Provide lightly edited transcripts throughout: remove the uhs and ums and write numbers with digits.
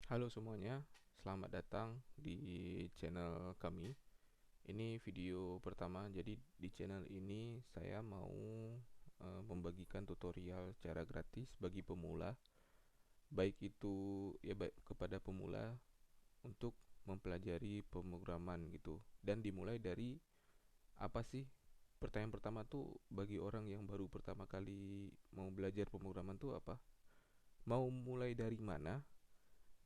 Halo semuanya, selamat datang di channel kami. Ini video pertama, jadi di channel ini saya mau membagikan tutorial cara gratis bagi pemula, baik itu baik kepada pemula untuk mempelajari pemrograman gitu. Dan dimulai dari apa sih? Pertanyaan pertama tuh bagi orang yang baru pertama kali mau belajar pemrograman tuh apa? Mau mulai dari mana?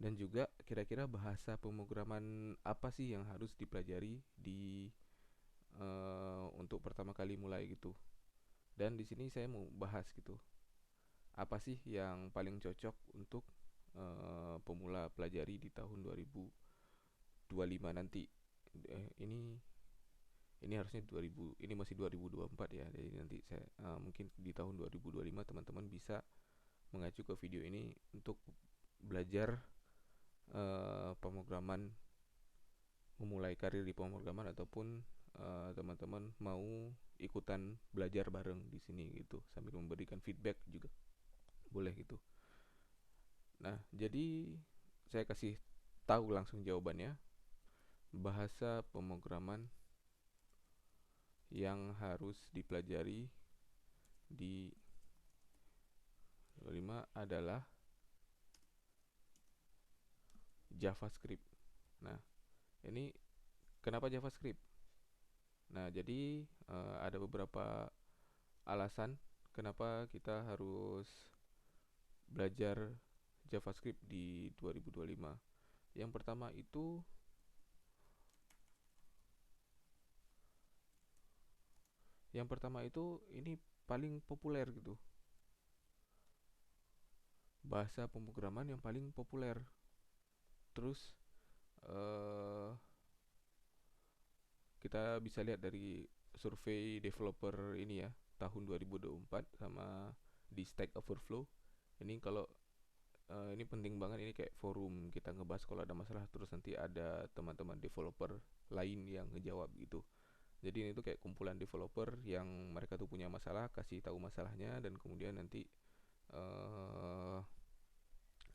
Dan juga kira-kira bahasa pemrograman apa sih yang harus dipelajari di untuk pertama kali mulai gitu. Dan di sini saya mau bahas gitu. Apa sih yang paling cocok untuk pemula pelajari di tahun 2025 nanti. Ini harusnya 2000, ini masih 2024 ya. Jadi nanti saya mungkin di tahun 2025 teman-teman bisa mengacu ke video ini untuk belajar pemrograman, memulai karir di pemrograman, ataupun teman-teman mau ikutan belajar bareng di sini gitu sambil memberikan feedback juga boleh gitu. Nah, jadi saya kasih tahu langsung jawabannya. Bahasa pemrograman yang harus dipelajari di 5 adalah JavaScript. Nah, ini kenapa JavaScript? Nah, jadi ada beberapa alasan kenapa kita harus belajar JavaScript di 2025. Yang pertama itu ini paling populer gitu. Bahasa pemrograman yang paling populer. Terus eh, kita bisa lihat dari survei developer ini ya, tahun 2024 sama di Stack Overflow. Ini kalau ini penting banget, ini kayak forum kita ngebahas kalau ada masalah, terus nanti ada teman-teman developer lain yang ngejawab gitu. Jadi ini tuh kayak kumpulan developer yang mereka tuh punya masalah, kasih tahu masalahnya, dan kemudian nanti uh,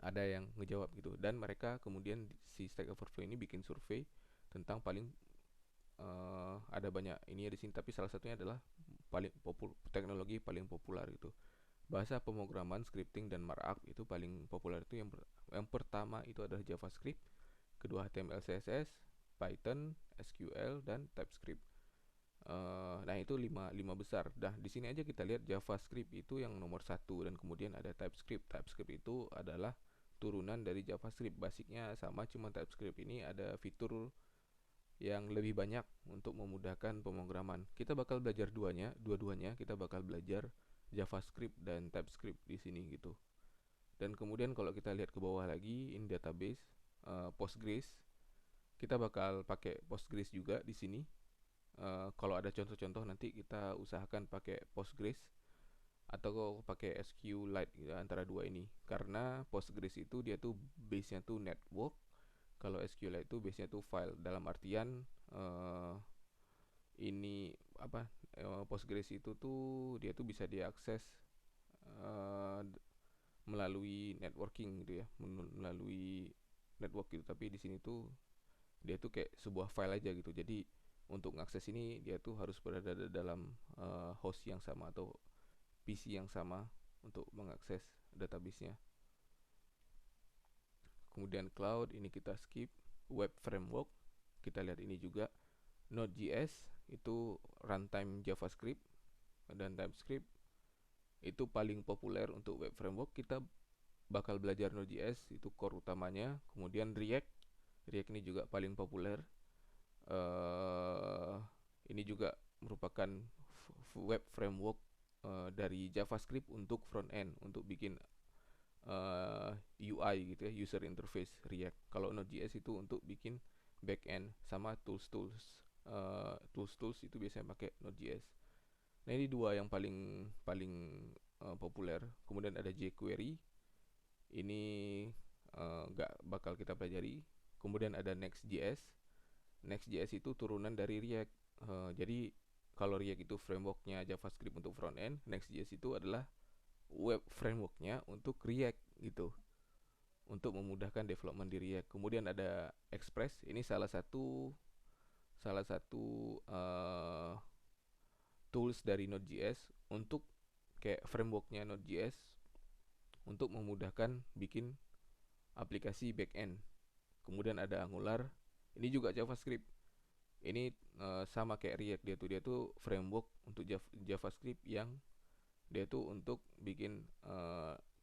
ada yang ngejawab gitu. Dan mereka kemudian si Stack Overflow ini bikin survei tentang paling ada banyak ini ya di sini, tapi salah satunya adalah teknologi paling populer gitu. Bahasa pemrograman, scripting dan markup itu paling populer itu yang pertama itu adalah JavaScript, kedua HTML, CSS, Python, SQL dan TypeScript. Nah itu lima besar. Dah di sini aja kita lihat JavaScript itu yang nomor satu, dan kemudian ada TypeScript. TypeScript itu adalah turunan dari JavaScript. Basicnya sama, cuma TypeScript ini ada fitur yang lebih banyak untuk memudahkan pemrograman. Kita bakal belajar dua-duanya. Kita bakal belajar JavaScript dan TypeScript di sini gitu. Dan kemudian kalau kita lihat ke bawah lagi, in database, Postgres, kita bakal pakai Postgres juga di sini. Kalau ada contoh-contoh nanti kita usahakan pakai Postgres atau pakai SQLite gitu, antara dua ini. Karena Postgres itu dia tuh base-nya tuh network, kalau SQLite itu base-nya tuh file. Dalam artian uh, ini apa Postgres itu tuh dia tuh bisa diakses uh, melalui networking gitu ya, melalui network gitu. Tapi di sini tuh dia tuh kayak sebuah file aja gitu. Jadi untuk mengakses ini dia tuh harus berada dalam host yang sama atau PC yang sama untuk mengakses database-nya. Kemudian cloud ini kita skip. Web framework kita lihat ini juga. Node.js itu runtime JavaScript dan TypeScript itu paling populer untuk web framework. Kita bakal belajar Node.js, itu core utamanya. Kemudian React ini juga paling populer. uh, ini juga merupakan web framework dari JavaScript untuk front end, untuk bikin UI gitu ya, user interface React. Kalau Node.js itu untuk bikin back end, sama tools itu biasanya pakai Node.js. Nah ini dua yang paling paling populer. Kemudian ada jQuery, ini nggak bakal kita pelajari. Kemudian ada Next.js. Next.js itu turunan dari React. Jadi kalau React itu frameworknya JavaScript untuk front end, Next.js itu adalah web frameworknya untuk React gitu. untuk memudahkan development di React. Kemudian ada Express, ini salah satu tools dari Node.js untuk kayak frameworknya Node.js untuk memudahkan bikin aplikasi backend. Kemudian ada Angular, ini juga JavaScript. Ini sama kayak React, dia tuh framework untuk JavaScript yang dia tuh untuk bikin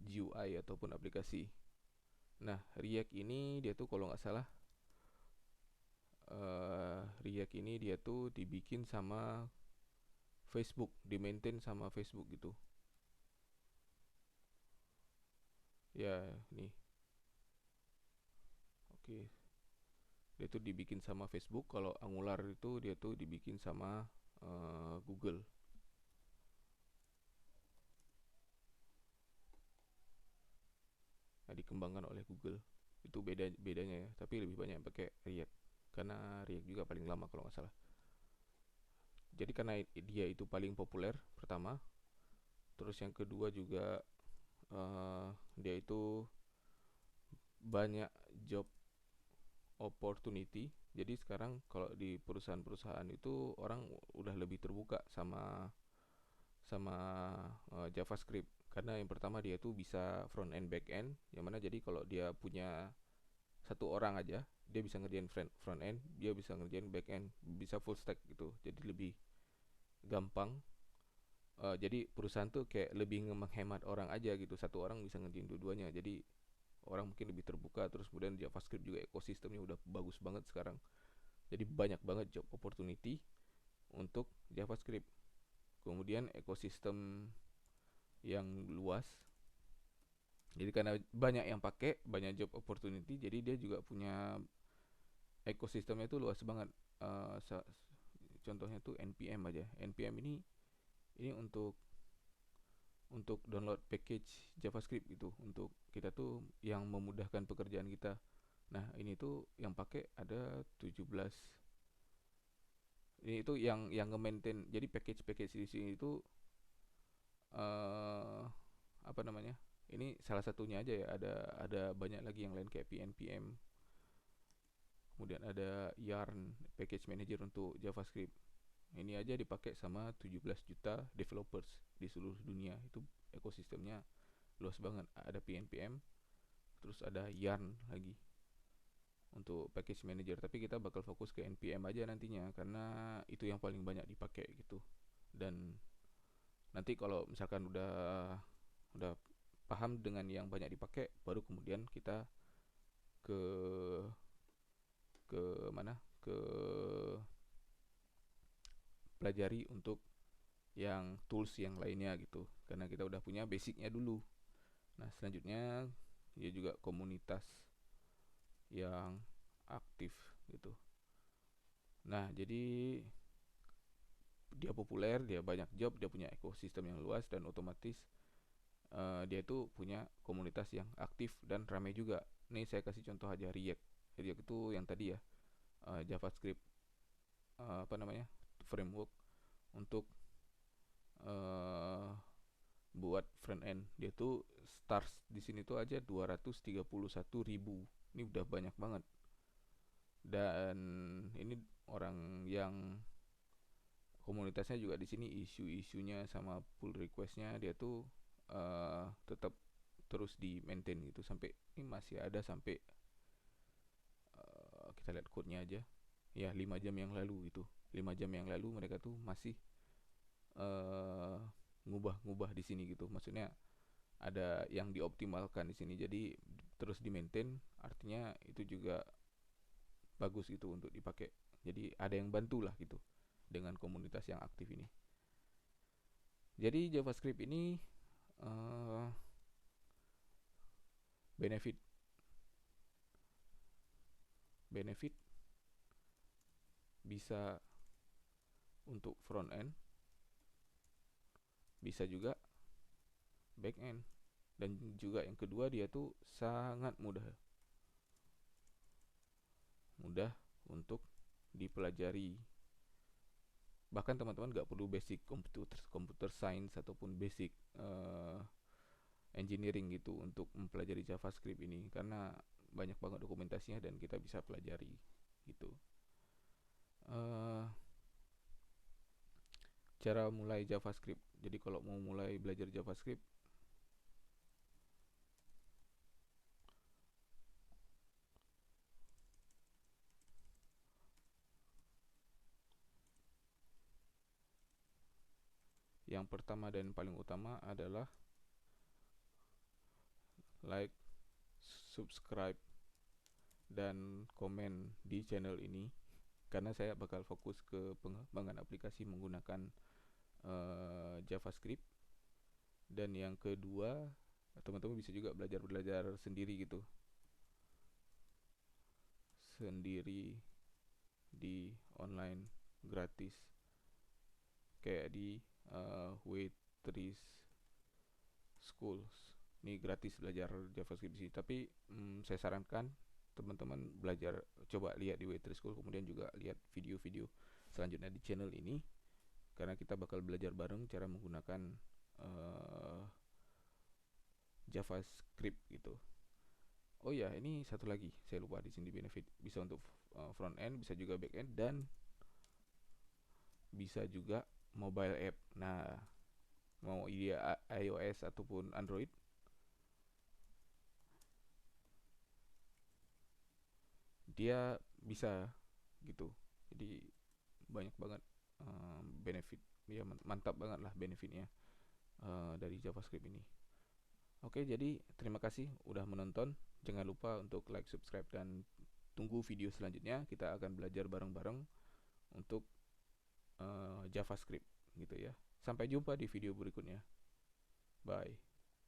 GUI ataupun aplikasi. Nah, React ini dia tuh kalau nggak salah React ini dia tuh dibikin sama Facebook, di maintain sama Facebook gitu. Ya, nih. Oke. Dia tuh dibikin sama Facebook, kalau Angular itu dia tuh dibikin sama Google. Nah, dikembangkan oleh Google. Itu bedanya ya, tapi lebih banyak yang pakai React. Karena React juga paling lama kalau nggak salah. Jadi karena dia itu paling populer pertama, terus yang kedua juga dia itu banyak job opportunity. Jadi sekarang kalau di perusahaan-perusahaan itu orang udah lebih terbuka sama sama JavaScript, karena yang pertama dia tuh bisa front end back end, yang mana jadi kalau dia punya satu orang aja dia bisa ngerjain front end, dia bisa ngerjain back end, bisa full stack gitu, jadi lebih gampang. Jadi perusahaan tuh kayak lebih menghemat orang aja gitu, satu orang bisa ngerjain dua-duanya, jadi orang mungkin lebih terbuka. Terus kemudian JavaScript juga ekosistemnya udah bagus banget sekarang, jadi banyak banget job opportunity untuk JavaScript. Kemudian ekosistem yang luas, jadi karena banyak yang pakai, banyak job opportunity, jadi dia juga punya ekosistemnya itu luas banget. Eh, Contohnya tuh NPM aja. NPM ini untuk download package JavaScript gitu, untuk kita tuh yang memudahkan pekerjaan kita. Nah, ini tuh yang pakai ada 17. Ini itu yang nge-maintain. Jadi package-package di sini itu eh apa namanya? Ini salah satunya aja ya. Ada banyak lagi yang lain kayak PNPM. Kemudian ada Yarn package manager untuk JavaScript. Ini aja dipakai sama 17 juta developers di seluruh dunia. Itu ekosistemnya luas banget. Ada PNPM, terus ada Yarn lagi untuk package manager. Tapi kita bakal fokus ke NPM aja nantinya, karena itu yang paling banyak dipakai gitu. Dan nanti kalau misalkan udah paham dengan yang banyak dipakai, baru kemudian kita ke ke mana ke pelajari untuk yang tools yang lainnya gitu, karena kita udah punya basicnya dulu. Nah, selanjutnya dia juga komunitas yang aktif gitu. Nah, jadi dia populer, dia banyak job, dia punya ekosistem yang luas, dan otomatis dia itu punya komunitas yang aktif dan ramai juga. Nih saya kasih contoh aja React. React itu yang tadi ya, JavaScript, apa namanya, framework untuk uh, buat front end. Dia tuh stars di sini tuh aja 231.000. Ini udah banyak banget. Dan ini orang yang komunitasnya juga di sini, isu-isunya sama pull requestnya dia tuh tetap terus di maintain gitu, sampai ini masih ada sampai kita lihat code-nya aja ya, 5 jam yang lalu gitu. 5 jam yang lalu mereka tuh masih uh, ngubah-ngubah di sini gitu. Maksudnya ada yang dioptimalkan di sini, jadi terus di maintain, artinya itu juga bagus gitu untuk dipakai. Jadi ada yang bantu lah gitu dengan komunitas yang aktif ini. Jadi JavaScript ini uh, benefit benefit bisa untuk front end, bisa juga back end, dan juga yang kedua dia tuh sangat mudah untuk dipelajari. Bahkan teman-teman nggak perlu basic computer science ataupun basic engineering gitu untuk mempelajari JavaScript ini, karena banyak banget dokumentasinya dan kita bisa pelajari gitu. Eh, Cara mulai JavaScript. Jadi kalau mau mulai belajar JavaScript, yang pertama dan paling utama adalah like, subscribe, dan komen di channel ini, karena saya bakal fokus ke pengembangan aplikasi menggunakan JavaScript. Dan yang kedua, teman-teman bisa juga belajar sendiri gitu, sendiri di online gratis, kayak di Waitress Schools. Ini gratis belajar JavaScript sih, tapi saya sarankan teman-teman belajar, coba lihat di Waitress School, kemudian juga lihat video-video selanjutnya di channel ini, karena kita bakal belajar bareng cara menggunakan JavaScript gitu. Oh ya, ini satu lagi saya lupa di sini, benefit bisa untuk front end, bisa juga back end, dan bisa juga mobile app. Nah, mau dia iOS ataupun Android, dia bisa gitu. Jadi banyak banget benefit, ya mantap banget lah benefitnya dari JavaScript ini. Oke, jadi terima kasih udah menonton. Jangan lupa untuk like, subscribe, dan tunggu video selanjutnya. Kita akan belajar bareng-bareng untuk JavaScript gitu ya. Sampai jumpa di video berikutnya. Bye.